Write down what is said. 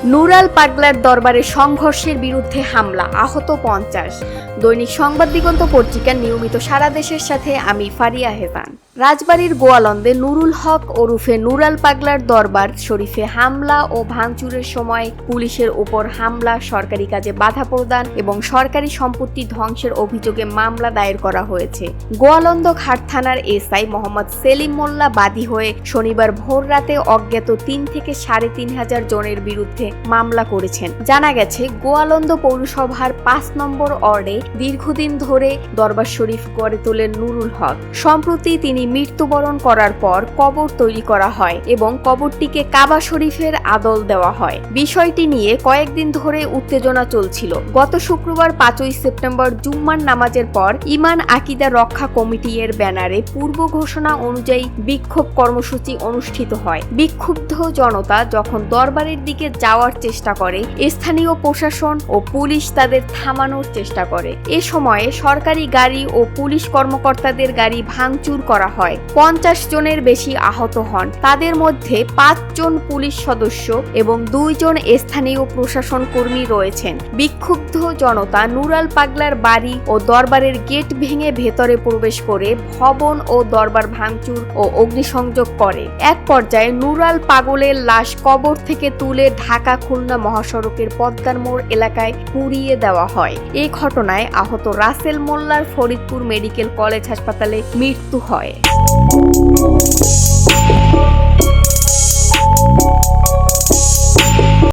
নুরাল পাগলার দরবারে সংঘর্ষের বিরুদ্ধে হামলা, আহত 50। দৈনিক সংবাদ দিগন্ত পত্রিকার নিয়মিত সারা দেশের সাথে আমি ফারিয়া হেজান। রাজবাড়ীর গোয়ালন্দে নুরুল হক ওরফে নুরাল পাগলার দরবার শরীফে হামলা ও ভাঙচুরের সময় পুলিশের উপর হামলা, সরকারি কাজে বাধা প্রদান এবং সরকারি সম্পত্তি ধ্বংসের অভিযোগে মামলা দায়ের করা হয়েছে। গোয়ালন্দ ঘাট থানার এসআই মোহাম্মদ সেলিম মোল্লা বাদী হয়ে শনিবার ভোর রাতে অজ্ঞাত 3 থেকে 3,500 জনের বিরুদ্ধে মামলা করেছেন। জানা গেছে, গোয়ালন্দ পৌরসভার 5 নম্বর ওয়ার্ডে দীর্ঘদিন ধরে দরবার শরীফ গড়ে তোলেন নুরুল হক। সম্প্রতি তিনি মৃত্যুবরণ করার পর কবর তৈরি করা হয় এবং কবরটিকে কাবা শরীফের আদল দেওয়া হয়। বিষয়টি নিয়ে কয়েকদিন ধরে উত্তেজনা চলছিল। গত শুক্রবার 5 সেপ্টেম্বর জুম্মার নামাজের পর ইমান আকিদা রক্ষা কমিটি এর ব্যানারে পূর্ব ঘোষণা অনুযায়ী বিক্ষোভ কর্মসূচি অনুষ্ঠিত হয়। বিক্ষুব্ধ জনতা যখন দরবারের দিকে যাওয়ার চেষ্টা করে, স্থানীয় প্রশাসন ও পুলিশ তাদের থামানোর চেষ্টা করে। এ সময়ে সরকারি গাড়ি ও পুলিশ কর্মকর্তাদের গাড়ি ভাঙচুর করা হয়। 50 জনের বেশি আহত হন। তাদের মধ্যে 5 জন পুলিশ সদস্য এবং 2 জন স্থানীয় প্রশাসন কর্মী রয়েছেন। বিক্ষুব্ধ জনতা নুরাল পাগলার বাড়ি ও দরবারের গেট ভেঙে ভেতরে প্রবেশ করে ভবন ও দরবার ভাঙচুর ও অগ্নিসংযোগ করে। এক পর্যায়ে নুরাল পাগলের লাশ কবর থেকে তুলে ঢাকা খুলনা মহাসড়কের পদ্মার মোড় এলাকায় পুড়িয়ে দেওয়া হয়। এই ঘটনায় আহত রাসেল মোল্লার ফরিদপুর মেডিকেল কলেজ হাসপাতালে মৃত্যু হয়।